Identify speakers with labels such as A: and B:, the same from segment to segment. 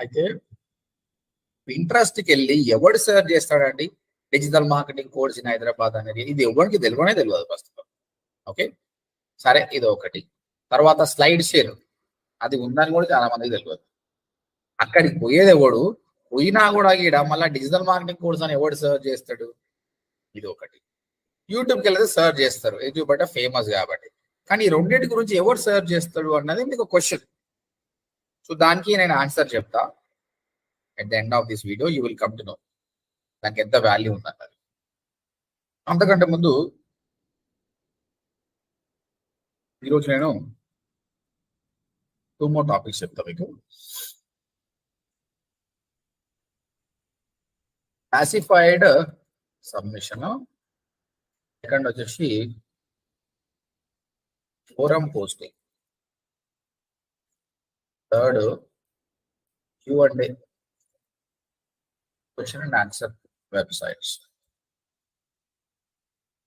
A: అయితే ఇంట్రెస్ట్కి వెళ్ళి ఎవడు సర్చ్ చేస్తాడండి digital marketing course in Hyderabad అనేది? ఇది ఎవరికి తెలియదు ప్రస్తుతం. ఓకే, సరే, ఇది ఒకటి. తర్వాత స్లైడ్ షేర్ అది ఉందని కూడా చాలా మందికి తెలియదు. అక్కడికి పోయేది ఎవడు, పోయినా కూడా ఈడ మళ్ళీ డిజిటల్ మార్కెటింగ్ కోర్స్ అని ఎవడు సర్చ్ చేస్తాడు? ఇది ఒకటి. యూట్యూబ్కి వెళ్తే సర్చ్ చేస్తారు, యూట్యూబ్ అంటే ఫేమస్ కాబట్టి. కానీ ఈ రెండింటి గురించి ఎవరు సర్చ్ చేస్తాడు అన్నది మీకు క్వశ్చన్. సో దానికి నేను ఆన్సర్ చెప్తా. At the end of this video you will come to know దానికి ఎంత వాల్యూ ఉందన్నది. అంతకంటే ముందు ఈరోజు నేను 2 more టాపిక్స్ చెప్తా మీకు. క్లాసిఫైడ్ సబ్మిషన్, సెకండ్ వచ్చేసి forum posting, third Q&A question and answer websites.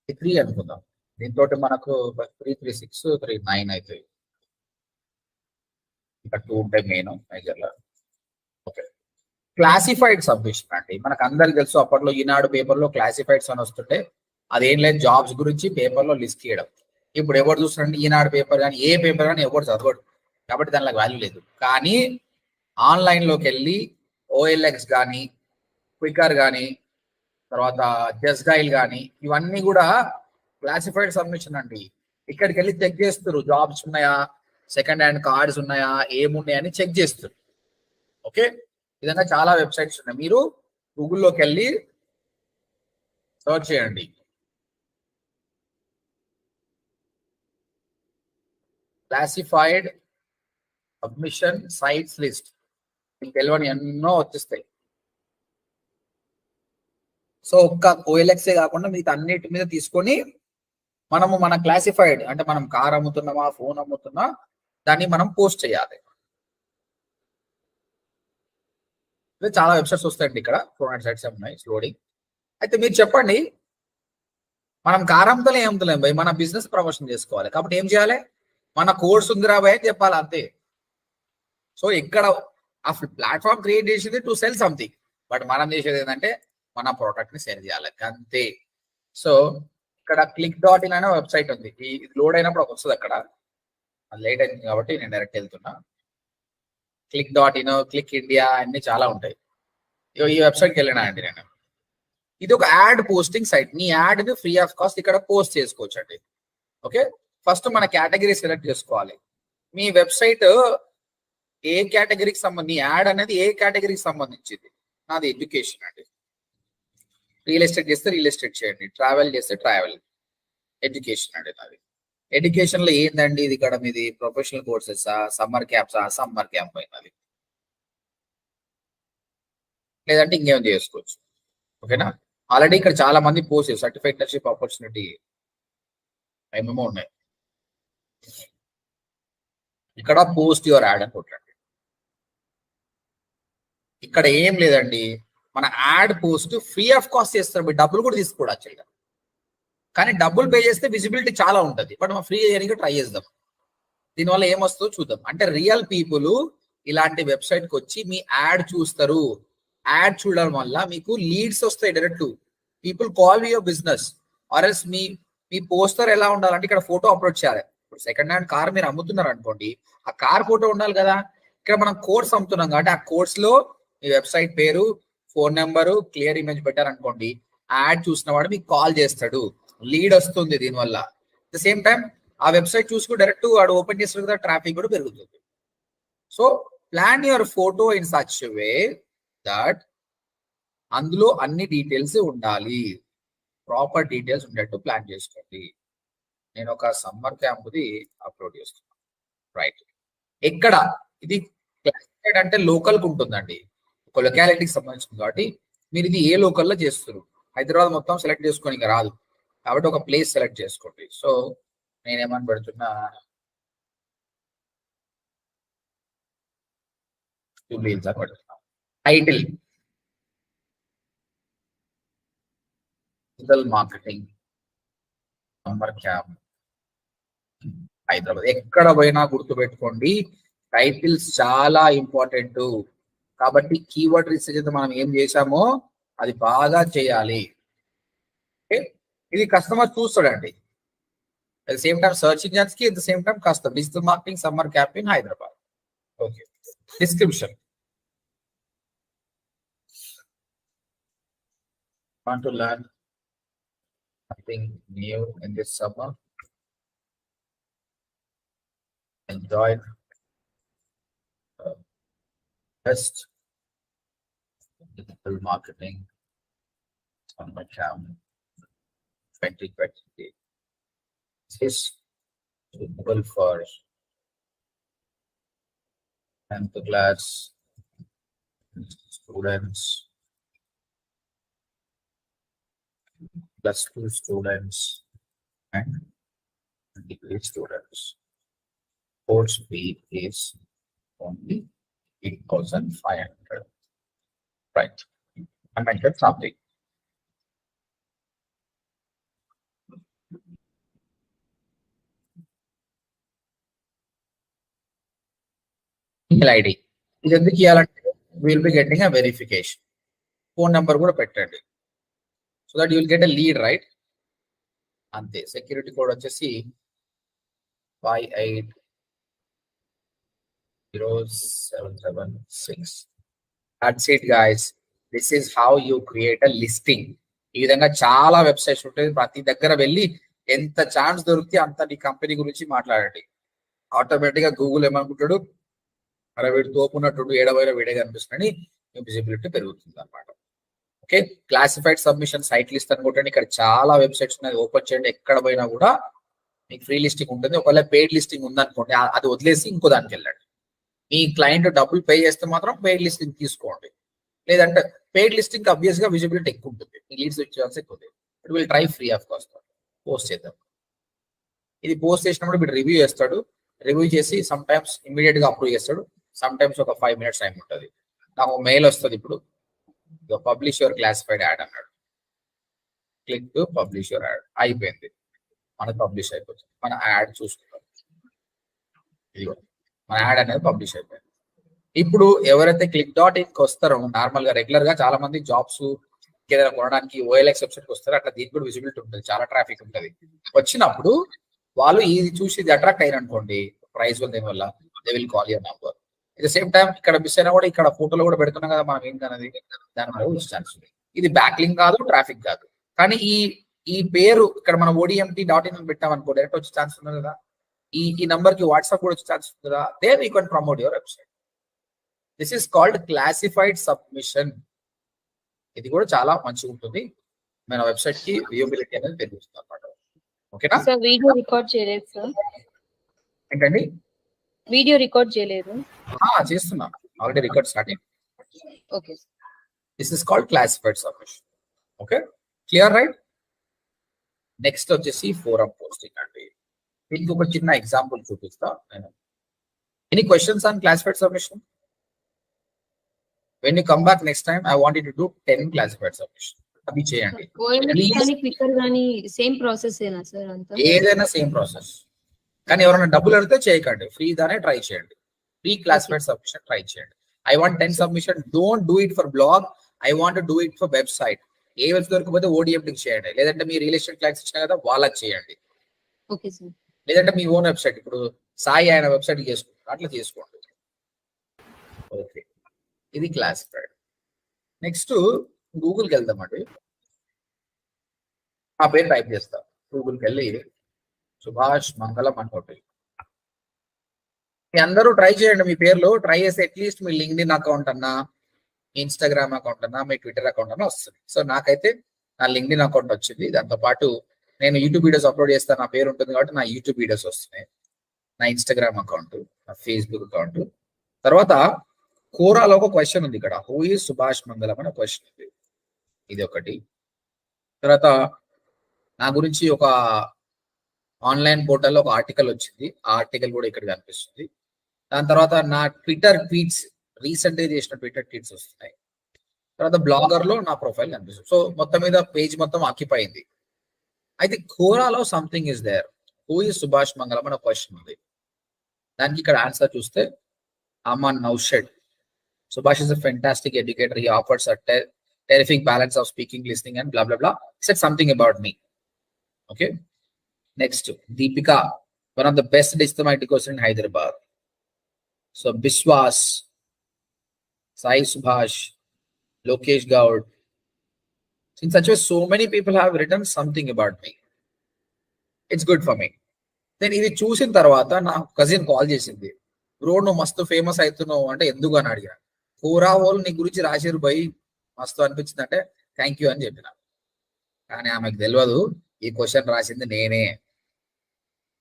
A: 3 అనుకుందాం. దీంతో మనకు 3, 3, 6, 3, 9 అవుతాయి. ఇంకా 2 ఉంటాయి మెయిన్ మేజర్లో. ఓకే, క్లాసిఫైడ్ సబ్మిషన్ అండి. మనకు అందరికి తెలుసు, అప్పట్లో ఈనాడు పేపర్లో క్లాసిఫైడ్స్ అని వస్తుంటే అదేం లేదు, జాబ్స్ గురించి పేపర్లో లిస్ట్ చేయడం. ఇప్పుడు ఎవరు చూస్తారండి ఈనాడు పేపర్ కానీ ఏ పేపర్ కానీ ఎవరు చదవడు, కాబట్టి దానిలో వాల్యూ లేదు. కానీ ఆన్లైన్లోకి వెళ్ళి OLX కానీ, క్వికర్ కానీ, తర్వాత జస్ట్ డైల్ కానీ, ఇవన్నీ కూడా క్లాసిఫైడ్ సబ్మిషన్ అండి. ఇక్కడికి వెళ్ళి చెక్ చేస్తారు, జాబ్స్ ఉన్నాయా, సెకండ్ హ్యాండ్ కార్డ్స్ ఉన్నాయా, ఏమున్నాయని చెక్ చేస్తారు. ఓకే, విధంగా చాలా వెబ్సైట్స్ ఉన్నాయి. మీరు గూగుల్లోకి వెళ్ళి సర్చ్ చేయండి, క్లాసిఫైడ్ సబ్మిషన్ సైట్స్ లిస్ట్. మీకు తెలియని ఎన్నో వచ్చేస్తాయి. సో ఒక్క OLXే కాకుండా మీకు అన్నిటి మీద తీసుకొని మనము మన క్లాసిఫైడ్ అంటే మనం కార్ అమ్ముతున్నామా, ఫోన్ అమ్ముతున్నా, దాన్ని మనం పోస్ట్ చేయాలి. చాలా వెబ్సైట్స్ వస్తాయండి. ఇక్కడ 400 సైట్స్ ఉన్నాయి లోడింగ్. అయితే మీరు చెప్పండి, మనం కార్ అమ్ముతలే ఏమవుతలేం భయ్, మన బిజినెస్ ప్రమోషన్ చేసుకోవాలి. కాబట్టి ఏం చేయాలి? మన కోర్స్ ఉందిరా భయ్ అని చెప్పాలి, అంతే. సో ఇక్కడ ఆ ప్లాట్ఫామ్ క్రియేట్ చేసేది టు సెల్ సంథింగ్, బట్ మనం చేసేది ఏంటంటే మన ప్రోడక్ట్ ని సెల్ చేయాలి, అంతే. సో ఇక్కడ click.in అనే వెబ్సైట్ ఉంది. ఇది లోడ్ అయినప్పుడు వస్తుంది. అక్కడ లేట్ అయింది కాబట్టి నేను డైరెక్ట్ వెళ్తున్నా. click.in, క్లిక్ ఇండియా అన్ని చాలా ఉంటాయి. ఈ వెబ్సైట్కి వెళ్ళినా అండి నేను. ఇది ఒక యాడ్ పోస్టింగ్ సైట్. మీ యాడ్ ని ఫ్రీ ఆఫ్ కాస్ట్ ఇక్కడ పోస్ట్ చేసుకోవచ్చు అండి. ఓకే, ఫస్ట్ మన కేటగిరీ సెలెక్ట్ చేసుకోవాలి. మీ వెబ్సైట్ ఏ కేటగిరీకి సంబంధించి, యాడ్ అనేది ఏ కేటగిరీకి సంబంధించింది? నాది ఎడ్యుకేషన్ అండి. రియల్ ఎస్టేట్ చేస్తే రియల్ ఎస్టేట్ చేయండి, ట్రావెల్ చేస్తే ట్రావెల్. ఎడ్యుకేషన్ అండి నాది. ఎడ్యుకేషన్ లో ఏందండి ఇది? ఇక్కడ మీది ప్రొఫెషనల్ కోర్సెస్, సమ్మర్ క్యాంప్సా? సమ్మర్ క్యాంప్ అయినది, లేదంటే ఇంకేం చేసుకోవచ్చు. ఓకేనా? ఆల్రెడీ ఇక్కడ చాలా మంది పోస్ట్ సర్టిఫైడ్ ఇంటర్న్షిప్ ఆపర్చునిటీ ఏమేమో ఉన్నాయి. ఇక్కడ పోస్ట్ యువర్ యాడ్ అని కొట్టండి. ఇక్కడ ఏం లేదండి, మన add post free of cost చేస్తారు. మీరు డబ్బులు కూడా తీసుకోవడం యాక్చువల్గా, కానీ డబ్బులు పే చేస్తే విజిబిలిటీ చాలా ఉంటుంది. బట్ మనం ఫ్రీ చేయడానికి ట్రై చేద్దాం. దీనివల్ల ఏమొస్తుందో చూద్దాం. అంటే రియల్ పీపుల్ ఇలాంటి వెబ్సైట్కి వచ్చి మీ యాడ్ చూస్తారు. యాడ్ చూడడం వల్ల మీకు లీడ్స్ వస్తాయి direct. People call your business. ఆర్ఎల్స్ మీ పోస్టర్ ఎలా ఉండాలంటే ఇక్కడ ఫోటో అప్లోడ్ చేయాలి. ఇప్పుడు సెకండ్ హ్యాండ్ కార్ మీరు అమ్ముతున్నారు అనుకోండి, ఆ కార్ ఫోటో ఉండాలి కదా. ఇక్కడ మనం కోర్స్ అమ్ముతున్నాం కాబట్టి ఆ కోర్స్ లో మీ వెబ్సైట్ పేరు, ఫోన్ నెంబరు, క్లియర్ ఇమేజ్ పెట్టారనుకోండి, యాడ్ చూసిన వాడు మీకు కాల్ చేస్తాడు, లీడ్ వస్తుంది దీనివల్ల. అట్ ద సేమ్ టైం ఆ వెబ్సైట్ చూసుకు డైరెక్ట్ వాడు ఓపెన్ చేస్తారు కదా, ట్రాఫిక్ కూడా పెరుగుతుంది. So plan your photo in such way that అందులో అన్ని డీటెయిల్స్ ఉండాలి, ప్రాపర్ డీటెయిల్స్ ఉండేట్టు ప్లాన్ చేసుకోండి. నేను ఒక సమ్మర్ క్యాంప్ది అప్లోడ్ చేస్తున్నాను. రైట్, ఎక్కడ ఇది క్లాసిఫైడ్ అంటే లోకల్కి ఉంటుందండి, ఒక లొకాలిటీకి సంబంధించింది. కాబట్టి మీరు ఇది ఏ లోకల్లో చేస్తారు, హైదరాబాద్ మొత్తం సెలెక్ట్ చేసుకొని ఇంకా రాదు కాబట్టి ఒక ప్లేస్ సెలెక్ట్ చేసుకోండి. సో నేనేమని పెడుతున్నా, title digital marketing summer camp Hyderabad. ఎక్కడ పోయినా గుర్తుపెట్టుకోండి, టైటిల్స్ చాలా ఇంపార్టెంట్. కాబట్టి కీవర్డ్ రీసెర్చ్ అయితే మనం ఏం చేసామో అది బాగా చేయాలి. ఓకే, ఇది కస్టమర్ చూస్తాడండి. At the same time search engines కి, at the same time customer digital marketing summer camp in Hyderabad. Okay, description. Want to learn something new in this summer? Enjoy best digital marketing summer camp 2020. This is suitable for 10th class students, +2 students, and degree students. Course fee is only 8,500. Right. I mentioned something. Email ID. ఇది ఎందుకు ఇవ్వాలంటే will be getting a verification. Phone number కూడా పెట్టండి, so that you will get a lead, right? అంతే. Security code వచ్చేసి 580776. That's it, guys. This is how you create a listing. ఈ విధంగా చాలా వెబ్సైట్స్ ఉంటాయి. ప్రతి దగ్గర వెళ్ళి ఎంత ఛాన్స్ దొరికితే అంత నీ కంపెనీ గురించి మాట్లాడండి. ఆటోమేటిక్ గా గూగుల్ ఏమనుకుంటాడు, అరే వీడు తోపున్నట్టు ఏడవైనా వీడే కనిపిస్తుందని విజిబిలిటీ పెరుగుతుంది అనమాట. Okay, classified submission site list అనుకుంటే ఇక్కడ చాలా వెబ్సైట్స్ ఉన్నాయి. ఓపెన్ చేయండి, ఎక్కడ పోయినా కూడా మీకు ఫ్రీ లిస్టింగ్ ఉంటుంది. ఒకవేళ పెయిడ్ లిస్టింగ్ ఉందనుకోండి, అది వదిలేసి ఇంకో దానికి వెళ్ళండి. మీ క్లయింట్ డబ్బులు పే చేస్తే మాత్రం పెయిడ్ లిస్టింగ్ తీసుకోండి. లేదంటే పెయిడ్ లిస్టింగ్ అబ్వియస్ గా విజిబిలిటీ ఎక్కువ ఉంటుంది, మీ లీడ్స్ వచ్చే ఎక్కువ. It will try free of cost. Post చేద్దాం. ఇది పోస్ట్ చేసినప్పుడు వీడు రివ్యూ చేస్తాడు. రివ్యూ చేసి సమ్ టైమ్స్ ఇమీడియట్ గా అప్రూవ్ చేస్తాడు, సమ్ టైమ్స్ ఒక 5 minutes టైం ఉంటుంది. నాకు మెయిల్ వస్తుంది, ఇప్పుడు పబ్లిష్ యువర్ క్లాసిఫైడ్ యాడ్ అన్నాడు. Click to publish your add. అయిపోయింది, మనకు పబ్లిష్ అయిపోతుంది. మన యాడ్ చూసుకుంటాం, ఇదిగో మన యాడ్ అనేది పబ్లిష్ అయిపోయింది. ఇప్పుడు ఎవరైతే click.inకి వస్తారో, నార్మల్ గా రెగ్యులర్ గా చాలా మంది జాబ్స్ ఏదైనా కొనడానికి OLX వెబ్సైట్కి వస్తారు. అట్లా దీనికి కూడా విజిబిలిటీ ఉంటుంది, చాలా ట్రాఫిక్ ఉంటుంది. వచ్చినప్పుడు వాళ్ళు ఇది చూసి ఇది అట్రాక్ట్ అయిన అనుకోండి, ప్రైస్ వల్ల వల్ల they will call your number. At the same time ఇక్కడ మిస్ అయినా కూడా ఇక్కడ ఫోటోలు కూడా పెడుతున్నాం కదా మనం, ఏంటనేది దాని వల్ల ఛాన్స్ ఉంది. ఇది బ్యాక్ లింక్ కాదు, ట్రాఫిక్ కాదు. కానీ ఈ పేరు ఇక్కడ మనం ODMT.in అని పెట్టాం అనుకో, డైరెక్ట్ వచ్చే ఛాన్స్ ఉంది కదా. ఈ నంబర్ కి వాట్సాప్ కూడా వచ్చే ఛాన్స్ ఉంది కదా. There you can promote your website. This is called classified submission. ఇది కూడా చాలా మంచిగా ఉంటుంది, మన వెబ్సైట్ కి విజిబిలిటీ అనేది పెరుగుతుంది అన్నమాట. ఓకేనా?
B: వీడియో రికార్డ్ చేయలేదు సార్.
A: ఏంటండి?
B: వీడియో రికార్డ్ చేయలేదు.
A: చేస్తున్నా, ఆల్రెడీ రికార్డ్ స్టార్ట్ అయింది.
B: Okay.
A: This is called classified submission. Okay, clear, right? Next వచ్చేసి ఫోరం పోస్టింగ్ అండి. దీనికి ఒక చిన్న ఎగ్జాంపుల్ చూపిస్తా నేను. Any questions on classified submission? When you come back next time, I want you to do 10 classified submission. అవి చేయండి.
B: Same process ఏనా సార్? అంతా
A: ఏదైనా సేమ్ ప్రాసెస్, కానీ ఎవరైనా డబ్బులు అడిగితే చేయకండి, ఫ్రీ దానే ట్రై చేయండి. ఫ్రీ క్లాసిఫైడ్ సబ్మిషన్ ట్రై చేయండి. I want 10 submission. Don't do it for blog. I want to do it for website. A website దొరకకపోతే ODMT చేయండి, లేదంటే మీ రియల్ ఎస్టేట్ క్లయింట్స్ ఇచ్చిన కదా వాళ్ళకి చేయండి.
B: Okay sir.
A: లేదంటే మీ ఓన్ వెబ్సైట్, ఇప్పుడు సాయి ఆయన వెబ్సైట్ చేసుకుంటారు, అట్లా చేసుకోండి. ఓకే, ఇది క్లాసిఫైడ్. నెక్స్ట్ గూగుల్కి వెళ్దామండి. ఆ పేరు టైప్ చేస్తా, గూగుల్కి వెళ్ళి సుభాష్ మంగళం అని కొట్టి మీ అందరూ ట్రై చేయండి. మీ పేర్లు ట్రై చేస్తే అట్లీస్ట్ మీ లింక్డ్ఇన్ అకౌంట్ అన్నా, ఇన్స్టాగ్రామ్ అకౌంట్ అన్నా, మీ ట్విట్టర్ అకౌంట్ అన్నా వస్తుంది. సో నాకైతే నా లింక్డ్ఇన్ అకౌంట్ వచ్చింది. దాంతో పాటు నేను యూట్యూబ్ వీడియోస్ అప్లోడ్ చేస్తాను, నా పేరు ఉంటుంది కాబట్టి నా యూట్యూబ్ వీడియోస్ వస్తున్నాయి. నా ఇన్స్టాగ్రామ్ అకౌంట్, నా ఫేస్బుక్ అకౌంట్. తర్వాత కోరాలో ఒక క్వశ్చన్ ఉంది ఇక్కడ, హూ ఈజ్ సుభాష్ మంగళం అనే క్వశ్చన్ ఉంది, ఇది ఒకటి. తర్వాత నా గురించి ఒక ఆన్లైన్ పోర్టల్లో ఒక ఆర్టికల్ వచ్చింది, ఆ ఆర్టికల్ కూడా ఇక్కడ కనిపిస్తుంది. దాని తర్వాత నా ట్విట్టర్ ట్వీట్స్, రీసెంట్ గా చేసిన ట్విట్టర్ ట్వీట్స్ వస్తున్నాయి. తర్వాత బ్లాగర్ లో నా ప్రొఫైల్ కనిపిస్తుంది. సో మొత్తం మీద పేజ్ మొత్తం ఆక్యుపై అయింది. అయితే కోరాలో something is there, who is Subhash Mangalam అనే క్వశ్చన్ ఉంది. దానికి ఇక్కడ ఆన్సర్ చూస్తే Aman నౌషెడ్ Subhash is a fantastic educator. He offers a terrific balance of speaking, listening, and blah, blah, blah. He said something about me. Okay. Next, Deepika, one of the best digital marketing courses in Hyderabad. So Biswas, Sai Subhash, Lokesh Gaud. In such a way, so many people have written something about me. It's good for me. Then ఇది చూసిన తర్వాత నా cousin call చేసింది, bro నువ్వు మస్తు famous అవుతున్నావు అంటే ఎందుకు అని అడిగా. కోరా వాళ్ళు నీ గురించి రాశారు బై, మస్తు అనిపించింది అంటే థ్యాంక్ యూ అని చెప్పిన. కానీ ఆమెకు తెలియదు ఈ క్వశ్చన్ రాసింది నేనే.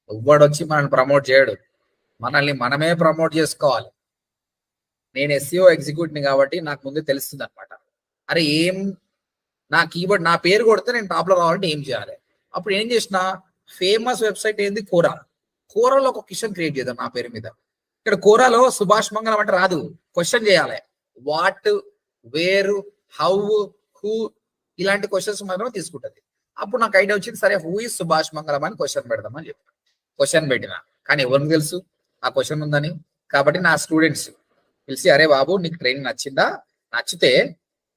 A: ఎవ్వడు వచ్చి మనల్ని ప్రమోట్ చేయడు, మనల్ని మనమే ప్రమోట్ చేసుకోవాలి. నేను SEO ఎగ్జిక్యూటివ్ కాబట్టి నాకు ముందే తెలుస్తుంది అనమాట. అరే ఏం నా కీబోర్డ్ నా పేరు కొడితే నేను టాప్ లో రావాలంటే ఏం చేయాలి. అప్పుడు ఏం చేసిన, ఫేమస్ వెబ్సైట్ ఏంది కోరా, కోరాలో ఒక క్వశ్చన్ క్రియేట్ చేద్దాం నా పేరు మీద. ఇక్కడ కోరాలో సుభాష్ మంగళం అంటే రాదు, క్వశ్చన్ చేయాలి. వాట్, వేర్, హౌ, హూ, ఇలాంటి క్వశ్చన్స్ మాత్రమే తీసుకుంటది. అప్పుడు నాకు ఐడియా వచ్చింది, సరే హూ ఇస్ సుభాష్ మంగళం అని క్వశ్చన్ పెడదామని చెప్పాను. క్వశ్చన్ పెట్టిన, కానీ ఎవరికి తెలుసు ఆ క్వశ్చన్ ఉందని. కాబట్టి నా స్టూడెంట్స్ పిలిచి, అరే బాబు నీకు ట్రైనింగ్ నచ్చిందా, నచ్చితే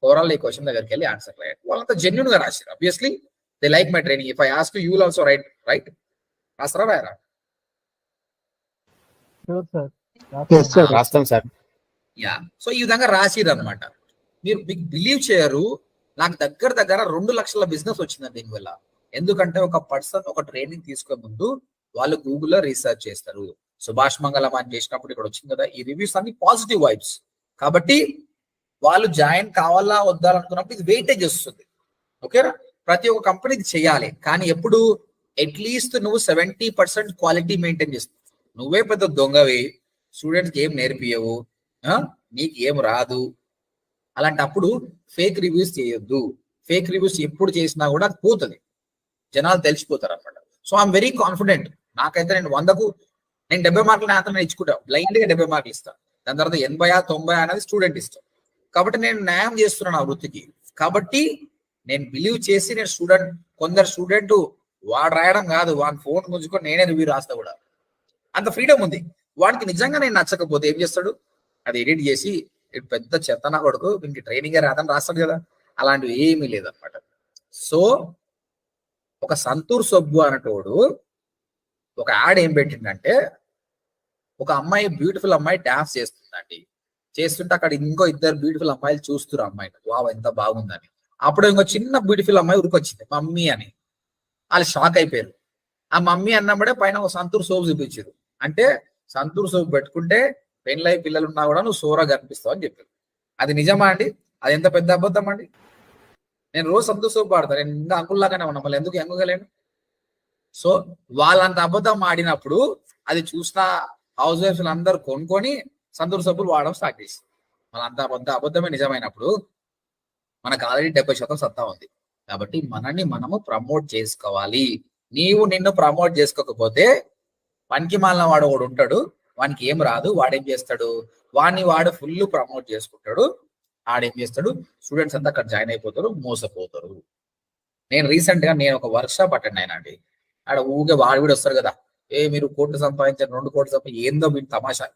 A: ఓవరాల్ ఈ క్వశ్చన్ దగ్గరికి వెళ్ళి ఆన్సర్ రాయండి. వాళ్ళంతా జెన్యున్ గా రాశారు. Obviously they like my training. If I ask you will also write రాస్తారా రాయరా?
C: రాస్తాం సార్.
A: యా, సో ఈ విధంగా రాసిరు అనమాట. మీరు మీకు బిలీవ్ చేయరు, నాకు దగ్గర 2 లక్షల బిజినెస్ వచ్చిందండి దీనివల్ల. ఎందుకంటే ఒక పర్సన్ ఒక ట్రైనింగ్ తీసుకునే ముందు వాళ్ళు గూగుల్లో రీసెర్చ్ చేస్తారు. సుభాష్ మంగళం అని చేసినప్పుడు ఇక్కడ వచ్చింది కదా, ఈ రివ్యూస్ అన్ని పాజిటివ్ వైబ్స్. కాబట్టి వాళ్ళు జాయిన్ కావాలా వద్దా అనుకున్నప్పుడు ఇది వెయిటేజ్ వస్తుంది. ఓకేనా? ప్రతి ఒక్క కంపెనీ ఇది చేయాలి. కానీ ఎప్పుడు అట్లీస్ట్ నువ్వు 70% క్వాలిటీ మెయింటైన్ చేస్తావు. నువ్వే పెద్ద దొంగవి, స్టూడెంట్స్కి ఏం నేర్పియవు, నీకు ఏం రాదు, అలాంటప్పుడు ఫేక్ రివ్యూస్ చేయొద్దు. ఫేక్ రివ్యూస్ ఎప్పుడు చేసినా కూడా అది పోతుంది, జనాలు తెలిసిపోతారు అనమాట. So I'm very confident. నాకైతే నేను 100కు 70 మార్కులు ఆన్సర్ ఇచ్చుకుంటా, బ్లైండ్ గా 70 మార్కులు ఇస్తాను. దాని తర్వాత 80-90 అనేది స్టూడెంట్ ఇస్తాం. కాబట్టి నేను న్యాయం చేస్తున్నాను ఆ వృత్తికి. కాబట్టి నేను బిలీవ్ చేసి నేను కొందరు స్టూడెంట్ వాడు రాయడం కాదు, వాడి ఫోన్ గుంజుకొని నేనే రివ్యూ రాస్తా కూడా, అంత ఫ్రీడమ్ ఉంది. వాడికి నిజంగా నేను నచ్చకపోతే ఏం చేస్తాడు, అది ఎడిట్ చేసి పెద్ద చెత్తనా కొడుకు వీనికి ట్రైనింగ్ రాదని రాస్తాడు కదా. అలాంటివి ఏమీ లేదనమాట. సో ఒక సంతూర్ సబ్బు అనేటోడు ఒక యాడ్ ఏం పెట్టిందంటే, ఒక అమ్మాయి, బ్యూటిఫుల్ అమ్మాయి డాన్స్ చేస్తుందండి. చేస్తుంటే అక్కడ ఇంకో 2 బ్యూటిఫుల్ అమ్మాయిలు చూస్తున్నారు అమ్మాయిని, వావ్ ఎంత బాగుందని. అప్పుడు ఇంకో చిన్న బ్యూటిఫుల్ అమ్మాయి ఉరికొచ్చింది, మమ్మీ అని. వాళ్ళు షాక్ అయిపోయారు. ఆ మమ్మీ అన్నప్పుడే పైన ఒక సంతూర్ సోప్ చూపించారు. అంటే సంతూర్ సోప్ పెట్టుకుంటే పెళ్ళై పిల్లలు ఉన్నా కూడా నువ్వు సోరా కనిపిస్తావు అని చెప్పారు. అది నిజమా అండి? అది ఎంత పెద్ద అబద్ధం అండి. నేను రోజు సంతూర్ సోప్ వాడతాను, నేను ఇంకా అంకుల్లాగానే ఉన్నా, మళ్ళీ ఎందుకు ఎంగలేను? సో వాళ్ళంత అబద్ధం ఆడినప్పుడు అది చూసిన హౌస్ వైఫ్స్ అందరూ కొనుక్కొని సంతూర్ సబ్బులు వాడడం స్టార్ట్ చేసి, వాళ్ళంత అబద్ధమే నిజమైనప్పుడు మనకు ఆల్రెడీ 70% సత్తా ఉంది. కాబట్టి మనల్ని మనము ప్రమోట్ చేసుకోవాలి. నీవు నిన్ను ప్రమోట్ చేసుకోకపోతే పనికి మాలిన వాడు ఒకడు ఉంటాడు, వానికి ఏం రాదు, వాడేం చేస్తాడు, వాడు ఫుల్ ప్రమోట్ చేసుకుంటాడు. ఆడేం చేస్తాడు, స్టూడెంట్స్ అంతా అక్కడ జాయిన్ అయిపోతారు, మోసపోతారు. నేను రీసెంట్ గా ఒక వర్క్ షాప్ అటెండ్ అయినండి. ఆడ ఊగే వాడు కూడా వస్తారు కదా, మీరు 1 కోట్లు సంపాదించారు, 2 కోట్లు సంపాదించారు, ఏందో మీరు తమాషా.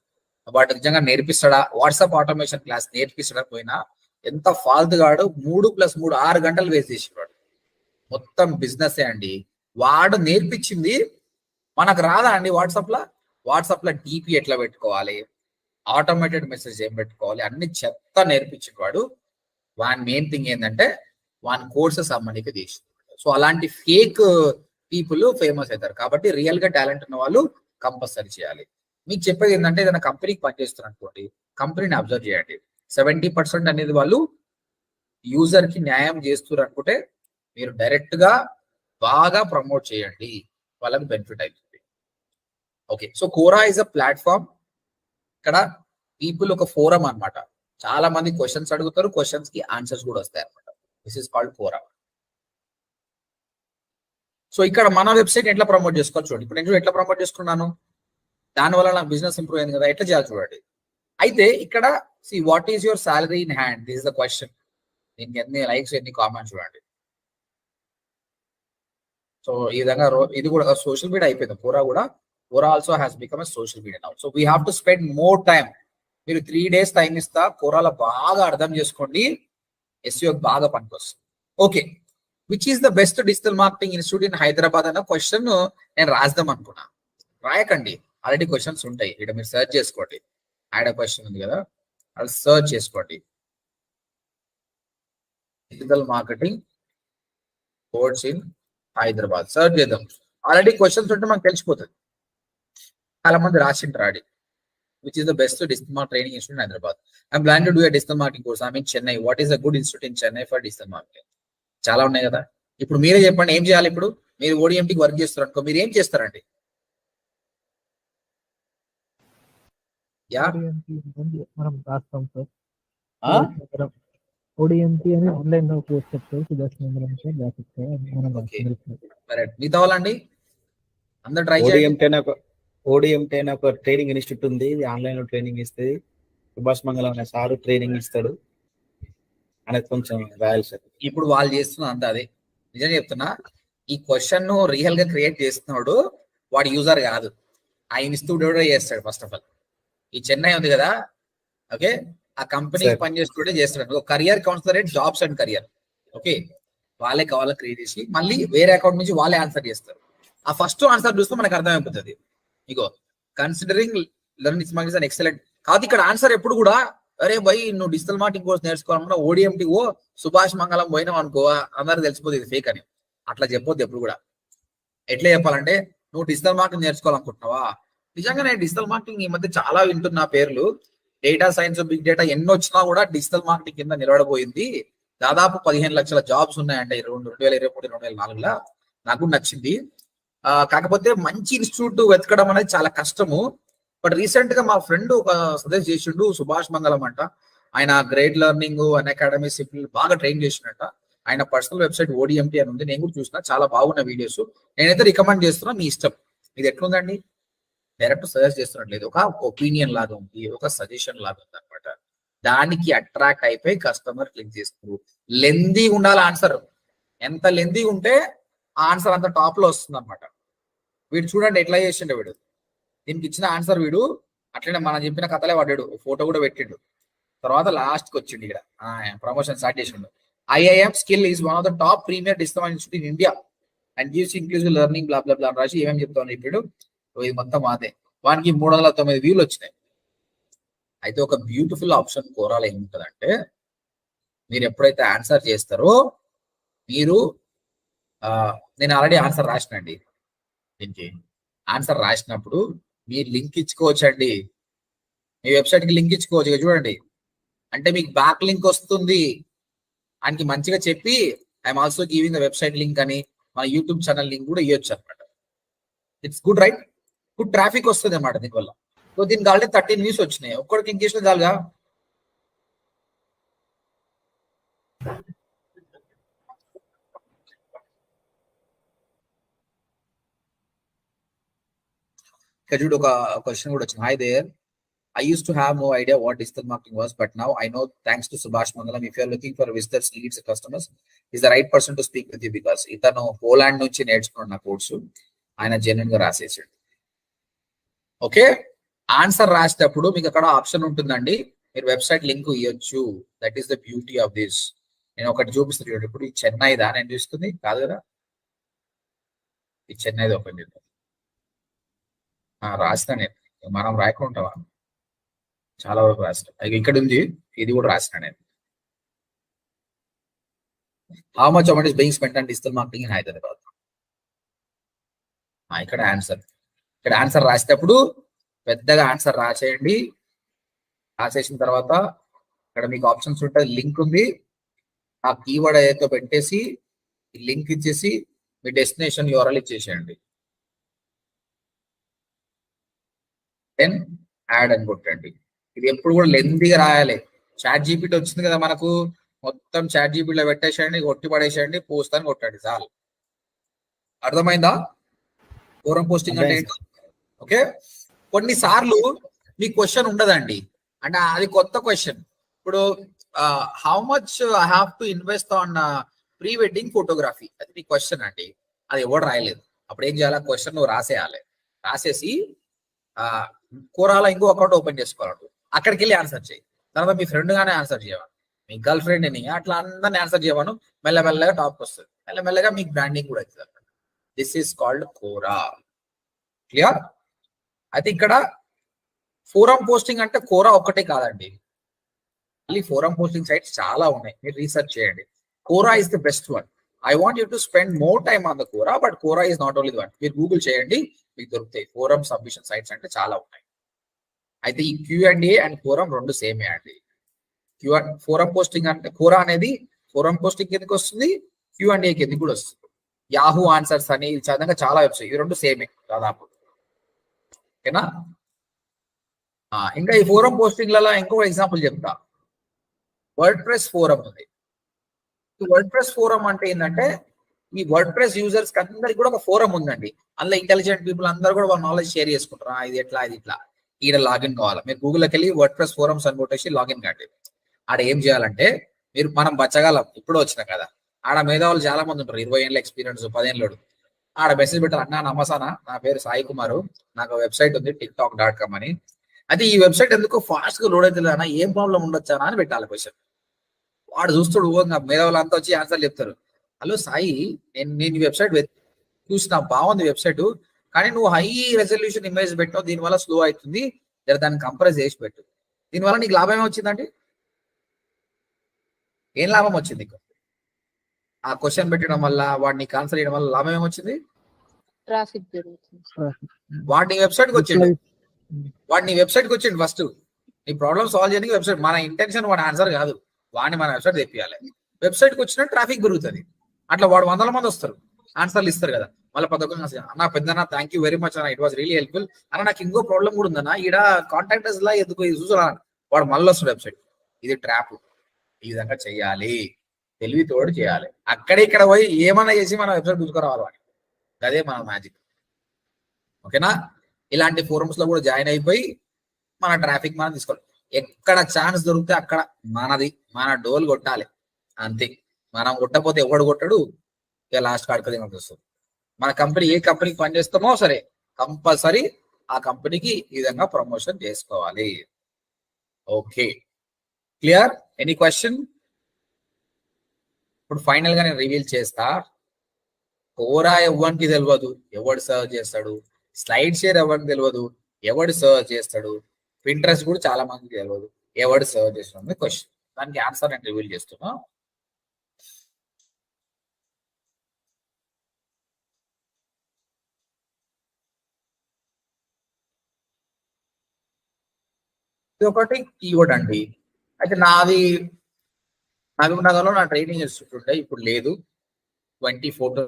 A: వాడు నిజంగా నేర్పిస్తాడా? వాట్సాప్ ఆటోమేషన్ క్లాస్ నేర్పిస్తాడా? పోయినా ఎంత ఫాల్తు గాడు, 3+3 6 గంటలు వేస్ట్ చేసేవాడు. మొత్తం బిజినెస్ అండి. వాడు నేర్పించింది మనకు రాదా అండి? వాట్సాప్ లో DP ఎట్లా పెట్టుకోవాలి, ఆటోమేటెడ్ మెసేజ్ ఏం పెట్టుకోవాలి, అన్ని చెత్త నేర్పించిన వాడు. వాని మెయిన్ థింగ్ ఏంటంటే వాని కోర్సెస్ అమ్మనికి తీసి. సో అలాంటి ఫేక్ పీపుల్ ఫేమస్ అవుతారు. కాబట్టి రియల్ గా టాలెంట్ ఉన్న వాళ్ళు కంపల్సరీ చేయాలి. మీకు చెప్పేది ఏంటంటే, ఏదైనా కంపెనీకి పనిచేస్తున్నారు అనుకోండి, కంపెనీని అబ్జర్వ్ చేయండి. 70% అనేది వాళ్ళు యూజర్ కి న్యాయం చేస్తున్నారు అనుకుంటే మీరు డైరెక్ట్ గా బాగా ప్రమోట్ చేయండి, వాళ్ళకి బెనిఫిట్ అవుతుంది. Okay, so Quora is a platform. ఇక్కడ పీపుల్ ఒక ఫోరం అన్నమాట. చాలా మంది క్వశ్చన్స్ అడుగుతారు, క్వశ్చన్స్ కి ఆన్సర్స్ కూడా వస్తాయి అనమాట. This is called Quora. So ఇక్కడ మన వెబ్సైట్ ఎట్లా ప్రమోట్ చేసుకోవాలి చూడండి. ఇప్పుడు నేను ఎట్లా ప్రమోట్ చేసుకున్నాను, దానివల్ల నాకు బిజినెస్ ఇంప్రూవ్ అయింది కదా, ఎట్లా చేయాలి చూడండి. అయితే ఇక్కడ see what is your salary in hand, this is the question. దీనికి ఎన్ని లైక్స్ ఎన్ని కామెంట్స్ చూడండి. సో ఈ విధంగా ఇది కూడా సోషల్ మీడియా అయిపోయింది. Quora also has become a social media now. So we have to spend more time మీరు 3 days టైం ఇస్తా, కోరాల బాగా అర్థం చేసుకోండి, SEO బాగా పనికొస్తుంది. Okay, which is the best digital marketing institute in Hyderabad అన్న క్వశ్చన్ నేను రాద్దాం అనుకున్నా. రాయకండి, ఆల్రెడీ క్వశ్చన్స్ ఉంటాయి ఇక్కడ, మీరు సెర్చ్ చేసుకోండి. యాడ్ క్వశ్చన్ ఉంది కదా, అది సెర్చ్ చేసుకోండి. Digital marketing course in Hyderabad search చేద్దాం. ఆల్రెడీ క్వశ్చన్స్ ఉంటే మనకు తెలిసిపోతుంది, చాలా మంది రాసింటారు ఆడి. Which is the best digital marketing training institute in Hyderabad? I'm planning to do a digital marketing course. I'm in Chennai. What is a good institute in Chennai for digital marketing? చాలా ఉన్నాయి కదా. ఇప్పుడు మీరే చెప్పండి ఏం చేయాలి. ఇప్పుడు మీరు ఓడిఎంటీకి వర్క్ చేస్తారు అనుకో, మీరు ఏం చేస్తారండి?
C: మనం రాస్తాం సార్. ఓడిఎంటీ అని ఆన్లైన్ లో కోర్స్ చెప్తారు.
A: మిగతా వాళ్ళండి అందరు ట్రై చేయండి.
D: ఓడిఎంటీ అనే ఒక ట్రైనింగ్ ఇన్స్టిట్యూట్ ఉంది, ఇది ఆన్లైన్ లో ట్రైనింగ్ ఇస్తుంది. సుభాష్ మంగళం అనే సారు ట్రైనింగ్ ఇస్తాడు అనేది కొంచెం రాయాలి సార్.
A: ఇప్పుడు వాళ్ళు చేస్తున్నా అంతా అదే. నిజం చెప్తున్నా, ఈ క్వశ్చన్ ను రియల్ గా క్రియేట్ చేస్తున్నాడు వాడు యూజర్ కాదు, ఆ ఇన్స్టిట్యూట్ చేస్తాడు. ఫస్ట్ ఆఫ్ ఆల్ ఈ చెన్నై ఉంది కదా, ఓకే, ఆ కంపెనీ పనిచేస్తుంటే చేస్తాడు. Career counsellor jobs and career, okay, వాళ్ళే కావాలని క్రియేట్ చేసి మళ్ళీ వేరే అకౌంట్ నుంచి వాళ్ళే ఆన్సర్ చేస్తారు. ఆ ఫస్ట్ ఆన్సర్ చూస్తే మనకు అర్థమైపోతుంది. ఇగో considering learning marketing and excellent కాదు. ఇక్కడ ఆన్సర్ ఎప్పుడు కూడా అరే భయ్ నువ్వు డిజిటల్ మార్కెటింగ్ కోర్స్ నేర్చుకోవాలన్నా ఓడిఎంటీ సుభాష్ మంగళం పోయినావు అనుకో అందరికి తెలిసిపోతుంది ఇది ఫేక్ అని. అట్లా చెప్పొద్దు ఎప్పుడు కూడా. ఎట్లా చెప్పాలంటే నువ్వు డిజిటల్ మార్కెటింగ్ నేర్చుకోవాలనుకుంటున్నావా, నిజంగానే డిజిటల్ మార్కెటింగ్ ఈ మధ్య చాలా వింటున్నా పేర్లు, డేటా సైన్స్, బిగ్ డేటా ఎన్ని వచ్చినా కూడా డిజిటల్ మార్కెటింగ్ కింద నిలబడబోయింది. దాదాపు 15 లక్షల జాబ్స్ ఉన్నాయంటే 2023, 2024 నాకు నచ్చింది. కాకపోతే మంచి ఇన్స్టిట్యూట్ వెతకడం అనేది చాలా కష్టము. బట్ రీసెంట్ గా మా ఫ్రెండ్ ఒక సజెస్ట్ చేసిండు, సుభాష్ మంగళం అంట, ఆయన గ్రేట్ లెర్నింగ్ అన్ అకాడమీ సిపిల్ బాగా ట్రైన్ చేసినట్ట. ఆయన పర్సనల్ వెబ్సైట్ ఓడిఎంటీ అని ఉంది, నేను కూడా చూసిన, చాలా బాగున్న వీడియోస్. నేనైతే రికమెండ్ చేస్తున్నా, మీ ఇష్టం. ఇది ఎట్లుందండి, డైరెక్ట్ సజెస్ట్ చేస్తున్నట్లేదు, ఒక ఒపీనియన్ లాగా ఉంది, ఒక సజెషన్ లాగా ఉంది అనమాట. దానికి అట్రాక్ట్ అయిపోయి కస్టమర్ క్లిక్ చేస్తారు. లెందీ ఉండాలి ఆన్సర్, ఎంత లెందీ ఉంటే ఆన్సర్ అంత టాప్ లో వస్తుంది అనమాట. వీడు చూడండి ఎట్లా చేసిండు, వీడు దీనికి ఇచ్చిన ఆన్సర్ వీడు అట్లనే మనం చెప్పిన కథలే పడ్డాడు, ఫోటో కూడా పెట్టిండు. తర్వాత లాస్ట్ కి వచ్చిండు ఇక్కడ ప్రమోషన్ స్టార్ట్ చేసిండు. IIM skill is one of the top premier digital institute in India and gives inclusive learning blah blah blah రాసి ఏమేమి చెప్తాను ఇప్పుడు. ఇది మొత్తం అదే. వానికి 309 వ్యూలు వచ్చినాయి. అయితే ఒక బ్యూటిఫుల్ ఆప్షన్ కోరాల ఏముంటుందంటే, మీరు ఎప్పుడైతే ఆన్సర్ చేస్తారో మీరు నేను ఆల్రెడీ ఆన్సర్ రాసినండి, దీనికి ఆన్సర్ రాసినప్పుడు మీరు లింక్ ఇచ్చుకోవచ్చండి, మీ వెబ్సైట్ కి లింక్ ఇచ్చుకోవచ్చు. ఇక చూడండి, అంటే మీకు బ్యాక్ లింక్ వస్తుంది. ఆయనకి మంచిగా చెప్పి I'm also giving the website link అని మన యూట్యూబ్ ఛానల్ లింక్ కూడా ఇవ్వచ్చు అనమాట. It's good right, good traffic వస్తుంది అనమాట దీనివల్ల. సో దీనికి ఆల్రెడీ 13 వ్యూస్ వచ్చినాయి, ఒక్కడికి లింక్ చేసిన చాలుగా. ఇక్కడ చూడు ఒక క్వశ్చన్ కూడా వచ్చింది. Hi there, I used to have no idea what digital marketing was, but now I know thanks to Subhash Mangalam. If you are looking for visitors, leads, customers, is the right person to speak with you because itano Poland నుంచి నేర్చుకున్న course ఆయన genuine గా రాసేసాడు. Okay, answer రాసేటప్పుడు మీకు అక్కడ option ఉంటుందండి, మీరు website link ఇవ్వచ్చు. That is the beauty of this. నేను ఒకటి చూపిస్తాను చూడండి. ఇప్పుడు ఈ చెన్నైదా నేను చూస్తుంది కాదు కదా, ఈ చెన్నైది ఓపెన్ చేద్దాం. రాస్తా నేను, మనం రాయకుంటావా, చాలా వరకు రాసిన. ఇక్కడ ఉంది, ఇది కూడా రాసిన నేను. How much amount is being spent on digital marketing in Hyderabad. ఇక్కడ ఆన్సర్, ఇక్కడ ఆన్సర్ రాసేటప్పుడు పెద్దగా ఆన్సర్ రాసేయండి. రాసేసిన తర్వాత ఇక్కడ మీకు ఆప్షన్స్ ఉంటుంది, లింక్ ఉంది, ఆ కీవర్డ్ ఏదైతే పెట్టేసి లింక్ ఇచ్చేసి మీ డెస్టినేషన్ URL ఇచ్చేసేయండి. దెన్ యాడ్ అని కొట్టండి. ఇది ఎప్పుడు కూడా లెందీగా రాయాలి. చాట్ జీపీటీ వచ్చింది కదా మనకు, మొత్తం చాట్ జీపీటీలో పెట్టేసేయండి, కొట్టి పడేసేయండి, పోస్ట్ అని కొట్టండి చాలు. అర్థమైందా ఫోరం పోస్టింగ్ అంటే ఏంటి? ఓకే, కొన్నిసార్లు మీ క్వశ్చన్ ఉండదండి, అంటే అది కొత్త క్వశ్చన్. ఇప్పుడు how much I have to invest on pre wedding photography, అది మీ క్వశ్చన్ అండి. అది ఎవరు రాయలేదు. అప్పుడు ఏం చేయాలి, క్వశ్చన్ నువ్వు రాసేయాలి. రాసేసి కోరాల ఇంకో అకౌంట్ ఓపెన్ చేసుకోవాలి. అక్కడికి వెళ్ళి ఆన్సర్ చేయి. తర్వాత మీ ఫ్రెండ్ గానే ఆన్సర్ చేయవా, మీ గర్ల్ ఫ్రెండ్ ని అట్లా అందరిని ఆన్సర్ చేయవాను. మెల్లమెల్లగా టాప్ వస్తుంది, మెల్లమెల్లగా మీకు బ్రాండింగ్ కూడా అవుతుంది. This is called Quora. Clear? అయితే ఇక్కడ ఫోరం పోస్టింగ్ అంటే కోరా ఒక్కటే కాదండి, మళ్ళీ ఫోరం పోస్టింగ్ సైట్స్ చాలా ఉన్నాయి, మీరు రీసెర్చ్ చేయండి. Quora is the best one. I want you to spend more time on the Quora, but Quora is not only one. మీరు గూగుల్ చేయండి, మీకు దొరుకుతాయి. ఫోరం సబ్మిషన్ సైట్స్ అంటే చాలా ఉన్నాయి. అయితే ఈ Q&A అండ్ ఫోరం రెండు సేమే అండి. ఫోరం పోస్టింగ్ అంటే కోరా అనేది ఫోరం పోస్టింగ్ కిందకి వస్తుంది, Q&A కిందకి కూడా వస్తుంది. యాహూ ఆన్సర్స్ అని విధంగా చాలా వెబ్సైట్, ఇవి రెండు సేమే దాదాపు. ఓకేనా? ఇంకా ఈ ఫోరం పోస్టింగ్లలో ఇంకో ఎగ్జాంపుల్ చెప్తా. వర్డ్ ప్రెస్ ఫోరం ఉంది. వర్డ్ ప్రెస్ ఫోరం అంటే ఏంటంటే ఈ వర్డ్ ప్రెస్ యూజర్స్ అందరికి కూడా ఒక ఫోరం ఉందండి. అందులో ఇంటెలిజెంట్ పీపుల్ అందరూ కూడా వాళ్ళ నాలెడ్జ్ షేర్ చేసుకుంటారు. ఇది ఎట్లా, ఇది ఇట్లా, ఈడ లాగిన్ కావాలి. మీరు గూగుల్కి వెళ్ళి వర్డ్ ప్రెస్ ఫోరమ్స్ అని కొట్టేసి లాగిన్ కండి. ఆడ ఏం చేయాలంటే మనం బచ్చగాలం ఇప్పుడు వచ్చిన కదా, ఆడ మేధావులు చాలా మంది ఉంటారు, 20 ఏళ్ళ ఎక్స్పీరియన్స్, 10 ఏళ్ళు. ఆడ మెసేజ్ పెట్టారు, అన్నా నమసానా, నా పేరు సాయి కుమారు, నాకు వెబ్సైట్ ఉంది tiktok.com అని. అయితే ఈ వెబ్సైట్ ఎందుకు ఫాస్ట్ గా లోడ్ అవుతుంది అన్న, ఏం ప్రాబ్లం ఉండొచ్చా అని పెట్టాలి క్వశ్చన్. వాడు చూస్తాడు, మేధావులు అంతా వచ్చి ఆన్సర్ చెప్తారు. హలో సాయి, నేను వెబ్సైట్ చూసిన బాగుంది వెబ్సైట్, కానీ నువ్వు హై రెజల్యూషన్ ఇమేజ్ పెట్టావు, దీనివల్ల స్లో అవుతుంది, దాన్ని కంప్రెస్ చేసి పెట్టు. దీనివల్ల నీకు లాభం ఏమొచ్చిందండి? ఏం లాభం వచ్చింది? ఆ క్వశ్చన్ పెట్టడం వల్ల, వాడిని ఆన్సర్ చేయడం వల్ల లాభం ఏమొచ్చింది?
B: ట్రాఫిక్ పెరుగుతుంది.
A: వాడిని వెబ్సైట్కి వచ్చిండు ఫస్ట్ నీ ప్రాబ్లమ్ సాల్వ్ చేయడానికి వెబ్సైట్. మన ఇంటెన్షన్ వాడి ఆన్సర్ కాదు, వాడిని మన వెబ్సైట్ తెప్పియాలి. వెబ్సైట్కి వచ్చినట్టు ట్రాఫిక్ పెరుగుతుంది. అట్లా వాడు 100 మంది వస్తారు, ఆన్సర్లు ఇస్తారు కదా. మళ్ళీ అన్న పెద్దనా థ్యాంక్ యూ వెరీ మచ్ అన్న, ఇట్ వాస్ రియలీ హెల్ప్ఫుల్ అన్న, నాకు ఇంకో ప్రాబ్లం కూడా ఉందన్న, ఈడ కాంటాక్టర్స్ లా ఎందుకు చూసారా, వాడు మళ్ళీ వస్తాడు వెబ్సైట్. ఇది ట్రాప్. ఈ విధంగా చెయ్యాలి, తెలివితోడు చేయాలి. అక్కడ ఇక్కడ పోయి ఏమన్నా చేసి మన వెబ్సైట్ చూసుకురావాలి వాడిని. అదే మన మ్యాజిక్. ఓకేనా? ఇలాంటి ఫోరమ్స్ లో కూడా జాయిన్ అయిపోయి మన ట్రాఫిక్ మనం తీసుకోవాలి. ఎక్కడ ఛాన్స్ దొరికితే అక్కడ మనది, మన డోల్ కొట్టాలి అంతే. మనం కొట్టకపోతే ఎవడు కొట్టడు, ఇక లాస్ట్ కాడుకది మనకు వస్తుంది. మన కంపెనీ ఏ కంపెనీకి పనిచేస్తామో సరే, కంపల్సరీ ఆ కంపెనీకి ఈ విధంగా ప్రమోషన్ చేసుకోవాలి. Okay, clear? Any question? ఇప్పుడు ఫైనల్ గా నేను రివీల్ చేస్తా. కోరా ఎవరికి తెలియదు, ఎవడు సర్చ్ చేస్తాడు. స్లైడ్ షేర్ ఎవరికి తెలియదు, ఎవడు సర్చ్ చేస్తాడు. పింట్రెస్ట్ కూడా చాలా మందికి తెలియదు, ఎవడు సర్చ్ చేస్తాడు. క్వశ్చన్, దానికి ఆన్సర్ నేను రివీల్ చేస్తున్నా. ఇది ఒకటి కీవర్డ్ అండి. అయితే నాది నగర్లో నా ట్రైనింగ్ ఇన్స్టిట్యూట్ ఉండే, ఇప్పుడు లేదు, 24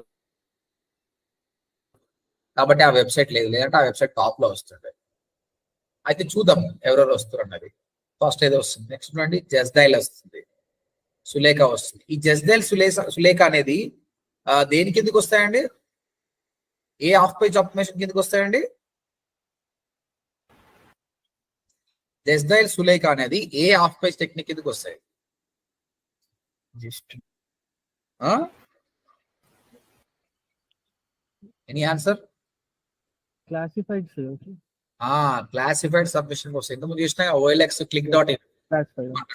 A: కాబట్టి ఆ వెబ్సైట్ లేదు, లేదంటే ఆ వెబ్సైట్ టాప్ లో వస్తుండే. అయితే చూద్దాం ఎవరెవరు వస్తారు అన్నది. ఫస్ట్ ఏదో వస్తుంది, నెక్స్ట్ చూడండి జస్డైల్ వస్తుంది, సులేఖ వస్తుంది. ఈ జస్డైల్ సులేఖ అనేది దేని కిందకి వస్తాయండి? ఏ ఆఫ్ పేజ్ ఆప్టిమైజేషన్ కిందకి వస్తాయండి? జస్డైల్ సులేఖ అనేది ఏ ఆఫ్ పేజ్ టెక్నిక్ కిందకి వస్తాయి? Any answer?
C: Classified
A: classified submission వస్తాయి. ఇంతకుముందు చేసిన OLX click.in.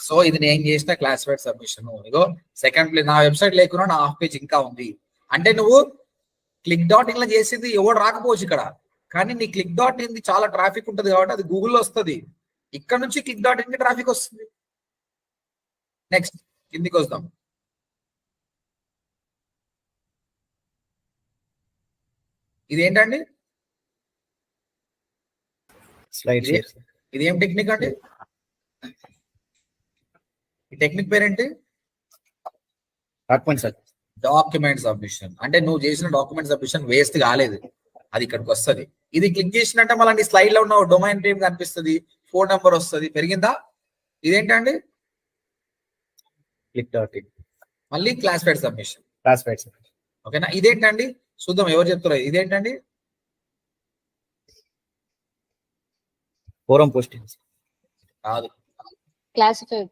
A: సో ఇది నేను చేసిన క్లాసిఫైడ్ సబ్మిషన్. ఇగో సెకండ్ ప్లేస్ నా వెబ్సైట్ లేకున్నా నా ఆఫ్ పేజ్ ఇంకా ఉంది. అంటే నువ్వు click.in లో చేసింది ఎవడు రాకపోవచ్చు ఇక్కడ, కానీ నీ click.in చాలా ట్రాఫిక్ ఉంటుంది కాబట్టి అది గూగుల్లో వస్తుంది. ఇక్కడ నుంచి click.in కి ట్రాఫిక్ వస్తుంది. నెక్స్ట్ కిందికి వస్తాం. ఇదేంటండి?
D: Slide share.
A: ఇది ఏం టెక్నిక్ అండి? ఈ టెక్నిక్ పేరేంటి? Document submission. అంటే నువ్వు చేసిన డాక్యుమెంట్ సబ్మిషన్ వేస్ట్ కాలేదు, అది ఇక్కడికి వస్తుంది. ఇది క్లిక్ చేసినట్టే మళ్ళీ నీ స్లైడ్ లో ఉన్న డొమైన్ నేమ్ కనిపిస్తుంది, ఫోన్ నెంబర్ వస్తుంది. పెరిగిందా? ఇదేంటండి?
D: click.in.
A: మళ్ళీ క్లాసిఫైడ్ సబ్మిషన్. ఓకేనా? ఇదేంటండి? చూద్దాం ఎవరు చెప్తారో. ఇదేంటండి?
D: ఫోరం పోస్టింగ్స్
A: కాదు,
B: క్లాసిఫైడ్.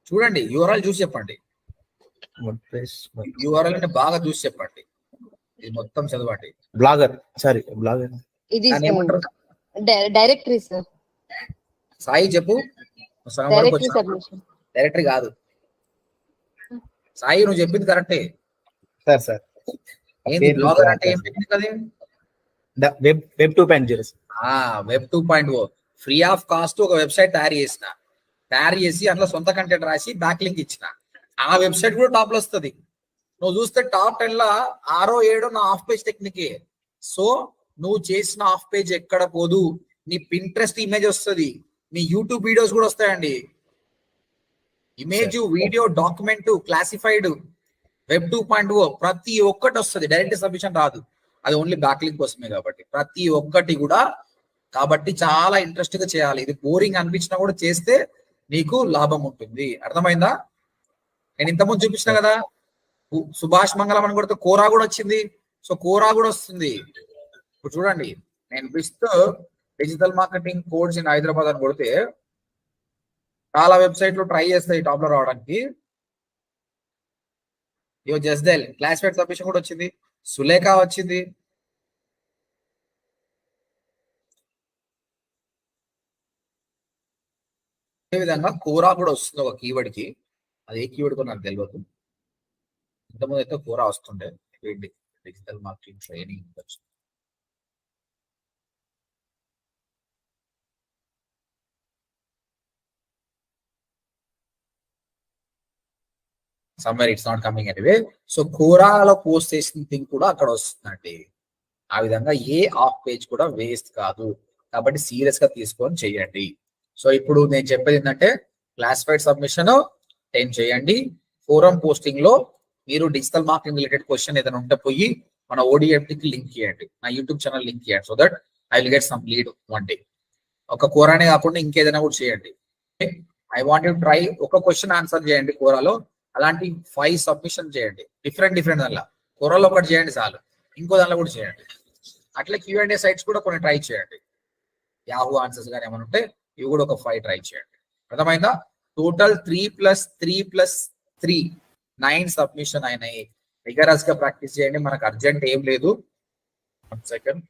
A: చూడండి యూఆర్ఎల్ చూసి చెప్పండి. యూఆర్ఎల్ అంటే బాగా చూసి చెప్పండి, ఇది మొత్తం చదవండి.
D: బ్లాగర్
B: ఇది
A: దాన్ని ఏమంటారు?
B: Directory sir.
A: సాయి చెప్పు. సగం వరకు
B: డైరెక్ట్లీ
A: వచ్చా
B: సబ్మిషన్.
A: డైరెక్టరీ కాదు సాయి, నువ్వు చెప్పింది కరెక్టే.
D: సార్
A: ఏంది బ్లాగర్ అంటే ఏం చెప్పింది కదా?
D: Web 2.0
A: web 2.0 free of cost ఒక వెబ్సైట్ తయారు చేసి అందులో సొంత కంటెంట్ రాసి బ్యాక్ లింక్ ఇచ్చిన. ఆ వెబ్సైట్ కూడా టాప్ లో వస్తుంది. నువ్వు చూస్తే టాప్ 10 లో 6 7 నా ఆఫ్ పేజ్ టెక్నికే. సో నువ్వు చేసిన ఆఫ్ పేజ్ ఎక్కడ పోదు, నీ పింట్రెస్ట్ ఇమేజ్ వస్తుంది, నీ యూట్యూబ్ వీడియోస్ కూడా వస్తాయండి. Image, video, document, classified, web 2.0 ప్రతి ఒక్కటి వస్తుంది. డైరెక్ట్ సబ్మిషన్ రాదు, అది ఓన్లీ బ్యాక్ లింక్ కోసమే. కాబట్టి ప్రతి ఒక్కటి కూడా కాబట్టి చాలా ఇంట్రెస్ట్ గా చేయాలి. ఇది బోరింగ్ అనిపించినా కూడా చేస్తే నీకు లాభం ఉంటుంది. అర్థమైందా? నేను ఇంతకుముందు చూపించిన కదా, సుభాష్ మంగళం అని కొడితే కోరా కూడా వచ్చింది. సో కోరా కూడా వస్తుంది. ఇప్పుడు చూడండి, నేను best digital marketing course in Hyderabad అని కొడితే చాలా వెబ్సైట్లు ట్రై చేస్తాయి టాప్ లో రావడానికి. ఇయో జస్దెల్ క్లాస్మేట్ సబ్మిషన్ కూడా వచ్చింది, సులేఖ వచ్చింది. అదేవిధంగా కోరా కూడా వస్తుంది ఒక కీవర్డ్ కి. అది ఏ కీవర్డ్ కూడా నాకు తెలియదు. ఇంతకుముందు అయితే కోరా వస్తుండే, డిజిటల్ మార్కెటింగ్ ట్రైనింగ్ వచ్చింది. Somewhere it's not coming anyway. So కోరాలో పోస్ట్ చేసిన థింగ్ కూడా అక్కడ వస్తుందండి. ఆ విధంగా ఏ ఆఫ్ పేజ్ కూడా వేస్ట్ కాదు. కాబట్టి సీరియస్ గా తీసుకొని చేయండి. సో ఇప్పుడు నేను చెప్పేది ఏంటంటే, క్లాసిఫైడ్ సబ్మిషన్ 10 చేయండి. ఫోరం పోస్టింగ్ లో మీరు డిజిటల్ మార్కెటింగ్ రిలేటెడ్ క్వశ్చన్ ఏదైనా ఉంటే పోయి మన ఓడిఎఫ్టీకి లింక్ చేయండి, నా యూట్యూబ్ ఛానల్ లింక్ చేయండి. So that I will get some lead one day. ఒక కోరానే కాకుండా ఇంకేదైనా కూడా చేయండి. I want you try. ఒక క్వశ్చన్ ఆన్సర్ చేయండి కోరాలో, అలాంటి 5 సబ్మిషన్ చేయండి. డిఫరెంట్ దానిలో కోరాలో ఒకటి చేయండి చాలు, ఇంకో దానిలో కూడా చేయండి. అట్లా Q&A సైట్స్ కూడా కొన్ని ట్రై చేయండి. యాహూ ఆన్సర్స్ కానీ ఏమైనా ఉంటే ఇవి కూడా ఒక 5 ట్రై చేయండి. అర్థమైందా? టోటల్ 3+3+3 9 సబ్మిషన్ అయినాయి. రిగరస్ గా ప్రాక్టీస్ చేయండి. మనకు అర్జెంట్ ఏం లేదు. 1 సెకండ్.